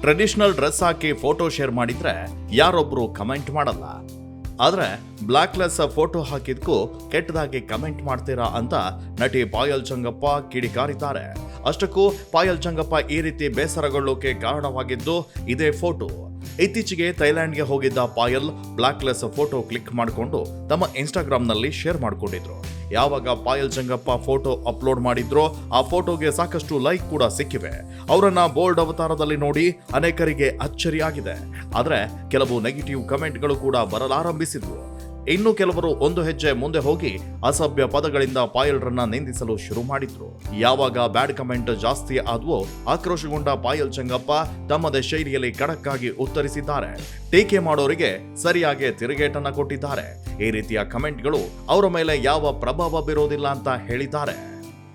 Traditional dress ಹಾಕಿ photo share ಮಾಡಿದ್ರೆ ಯಾರೊಬ್ರು comment ಮಾಡಲ್ಲ. ಆದ್ರೆ ಬ್ಲಾಕ್ಲೆಸ್ ಫೋಟೋ ಹಾಕಿದ್ಕೂ ಕೆಟ್ಟದಾಗಿ ಕಮೆಂಟ್ ಮಾಡ್ತೀರಾ ಅಂತ ನಟಿ ಪಾಯಲ್ ಚಂಗಪ್ಪ ಕಿಡಿಕಾರಿದ್ದಾರೆ. ಅಷ್ಟಕ್ಕೂ ಪಾಯಲ್ ಚಂಗಪ್ಪ ಈ ರೀತಿ ಬೇಸರಗೊಳ್ಳೋಕೆ ಕಾರಣವಾಗಿದ್ದು ಇದೇ ಫೋಟೋ. ಇತ್ತೀಚೆಗೆ ಥೈಲ್ಯಾಂಡ್ಗೆ ಹೋಗಿದ್ದ ಪಾಯಲ್ ಬ್ಲಾಕ್ಲೆಸ್ ಫೋಟೋ ಕ್ಲಿಕ್ ಮಾಡಿಕೊಂಡು ತಮ್ಮ ಇನ್ಸ್ಟಾಗ್ರಾಮ್ನಲ್ಲಿ ಶೇರ್ ಮಾಡಿಕೊಂಡಿದ್ರು. ಯಾವಾಗ ಪಾಯಲ್ ಚಂಗಪ್ಪ ಫೋಟೋ ಅಪ್ಲೋಡ್ ಮಾಡಿದ್ರೋ ಆ ಫೋಟೋಗೆ ಸಾಕಷ್ಟು ಲೈಕ್ ಕೂಡ ಸಿಕ್ಕಿವೆ. ಅವರನ್ನ ಬೋಲ್ಡ್ ಅವತಾರದಲ್ಲಿ ನೋಡಿ ಅನೇಕರಿಗೆ ಅಚ್ಚರಿಯಾಗಿದೆ. ಆದ್ರೆ ಕೆಲವು ನೆಗೆಟಿವ್ ಕಮೆಂಟ್ಗಳು ಕೂಡ ಬರಲಾರಂಭಿಸಿದ್ವು. ಇನ್ನು ಕೆಲವರು ಒಂದು ಹೆಜ್ಜೆ ಮುಂದೆ ಹೋಗಿ ಅಸಭ್ಯ ಪದಗಳಿಂದ ಪಾಯಲ್ರನ್ನ ನಿಂದಿಸಲು ಶುರು ಮಾಡಿದ್ರು. ಯಾವಾಗ ಬ್ಯಾಡ್ ಕಮೆಂಟ್ ಜಾಸ್ತಿ ಆದ್ವೋ ಆಕ್ರೋಶಗೊಂಡ ಪಾಯಲ್ ಚಂಗಪ್ಪ ತಮ್ಮದೇ ಶೈಲಿಯಲ್ಲಿ ಖಡಕ್ ಆಗಿ ಉತ್ತರಿಸಿದ್ದಾರೆ. ಟೀಕೆ ಮಾಡೋರಿಗೆ ಸರಿಯಾಗಿ ತಿರುಗೇಟನ್ನ ಕೊಟ್ಟಿದ್ದಾರೆ. ಈ ರೀತಿಯ ಕಮೆಂಟ್ಗಳು ಅವರ ಮೇಲೆ ಯಾವ ಪ್ರಭಾವ ಬೀರೋದಿಲ್ಲ ಅಂತ ಹೇಳಿದ್ದಾರೆ.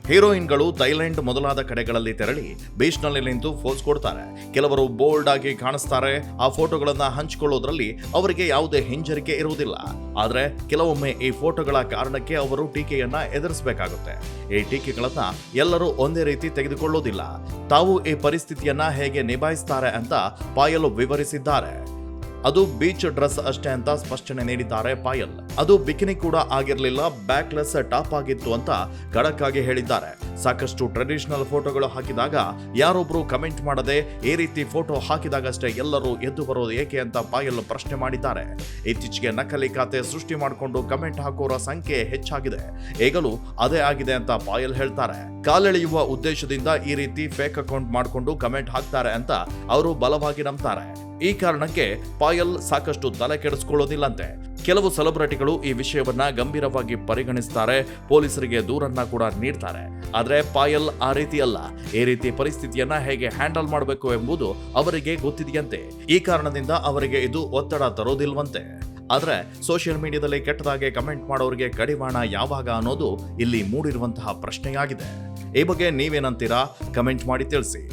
ಹೀರೋಯಿನ್ಗಳು ಥೈಲ್ಯಾಂಡ್ ಮೊದಲಾದ ಕಡೆಗಳಲ್ಲಿ ತೆರಳಿ ಬೀಚ್ನಲ್ಲಿ ನಿಂತು ಫೋಸ್ ಕೊಡ್ತಾರೆ. ಕೆಲವರು ಬೋಲ್ಡ್ ಆಗಿ ಕಾಣಿಸ್ತಾರೆ. ಆ ಫೋಟೋಗಳನ್ನ ಹಂಚಿಕೊಳ್ಳೋದ್ರಲ್ಲಿ ಅವರಿಗೆ ಯಾವುದೇ ಹಿಂಜರಿಕೆ ಇರುವುದಿಲ್ಲ. ಆದ್ರೆ ಕೆಲವೊಮ್ಮೆ ಈ ಫೋಟೋಗಳ ಕಾರಣಕ್ಕೆ ಅವರು ಟೀಕೆಯನ್ನ ಎದುರಿಸಬೇಕಾಗುತ್ತೆ. ಈ ಟೀಕೆಗಳನ್ನ ಎಲ್ಲರೂ ಒಂದೇ ರೀತಿ ತೆಗೆದುಕೊಳ್ಳೋದಿಲ್ಲ. ತಾವು ಈ ಪರಿಸ್ಥಿತಿಯನ್ನ ಹೇಗೆ ನಿಭಾಯಿಸ್ತಾರೆ ಅಂತ ಪಾಯಲ್ ವಿವರಿಸಿದ್ದಾರೆ. ಅದು ಬೀಚ್ ಡ್ರೆಸ್ ಅಷ್ಟೇ ಅಂತ ಸ್ಪಷ್ಟನೆ ನೀಡಿದ್ದಾರೆ ಪಾಯಲ್. ಅದು ಬಿಕಿನಿ ಕೂಡ ಆಗಿರಲಿಲ್ಲ, ಬ್ಯಾಕ್ಲೆಸ್ ಟಾಪ್ ಆಗಿತ್ತು ಅಂತ ಖಡಕ್ ಆಗಿ ಹೇಳಿದ್ದಾರೆ. ಸಾಕಷ್ಟು ಟ್ರೆಡಿಷನಲ್ ಫೋಟೋಗಳು ಹಾಕಿದಾಗ ಯಾರೊಬ್ರು ಕಮೆಂಟ್ ಮಾಡದೆ ಈ ರೀತಿ ಫೋಟೋ ಹಾಕಿದಾಗಷ್ಟೇ ಎಲ್ಲರೂ ಎದ್ದು ಬರೋದು ಏಕೆ ಅಂತ ಪಾಯಲ್ ಪ್ರಶ್ನೆ ಮಾಡಿದ್ದಾರೆ. ಇತ್ತೀಚೆಗೆ ನಕಲಿ ಖಾತೆ ಸೃಷ್ಟಿ ಮಾಡಿಕೊಂಡು ಕಮೆಂಟ್ ಹಾಕೋರ ಸಂಖ್ಯೆ ಹೆಚ್ಚಾಗಿದೆ. ಈಗಲೂ ಅದೇ ಆಗಿದೆ ಅಂತ ಪಾಯಲ್ ಹೇಳ್ತಾರೆ. ಕಾಲೆಳೆಯುವ ಉದ್ದೇಶದಿಂದ ಈ ರೀತಿ ಫೇಕ್ ಅಕೌಂಟ್ ಮಾಡಿಕೊಂಡು ಕಮೆಂಟ್ ಹಾಕ್ತಾರೆ ಅಂತ ಅವರು ಬಲವಾಗಿ ನಂಬ್ತಾರೆ. ಈ ಕಾರಣಕ್ಕೆ ಪಾಯಲ್ ಸಾಕಷ್ಟು ತಲೆ ಕೆಡಿಸ್ಕೊಳ್ಳೋದಿಲ್ಲಂತೆ. ಕೆಲವು ಸೆಲೆಬ್ರಿಟಿಗಳು ಈ ವಿಷಯವನ್ನ ಗಂಭೀರವಾಗಿ ಪರಿಗಣಿಸ್ತಾರೆ, ಪೊಲೀಸರಿಗೆ ದೂರನ್ನ ಕೂಡ ನೀಡ್ತಾರೆ. ಆದ್ರೆ ಪಾಯಲ್ ಆ ರೀತಿ ಅಲ್ಲ. ಈ ರೀತಿ ಪರಿಸ್ಥಿತಿಯನ್ನ ಹೇಗೆ ಹ್ಯಾಂಡಲ್ ಮಾಡಬೇಕು ಎಂಬುದು ಅವರಿಗೆ ಗೊತ್ತಿದೆಯಂತೆ. ಈ ಕಾರಣದಿಂದ ಅವರಿಗೆ ಇದು ಒತ್ತಡ ತರೋದಿಲ್ವಂತೆ. ಆದ್ರೆ ಸೋಷಿಯಲ್ ಮೀಡಿಯಾದಲ್ಲಿ ಕೆಟ್ಟದಾಗಿ ಕಮೆಂಟ್ ಮಾಡೋರಿಗೆ ಕಡಿವಾಣ ಯಾವಾಗ ಅನ್ನೋದು ಇಲ್ಲಿ ಮೂಡಿರುವಂತಹ ಪ್ರಶ್ನೆಯಾಗಿದೆ. ಈ ಬಗ್ಗೆ ನೀವೇನಂತೀರಾ? ಕಮೆಂಟ್ ಮಾಡಿ ತಿಳಿಸಿ.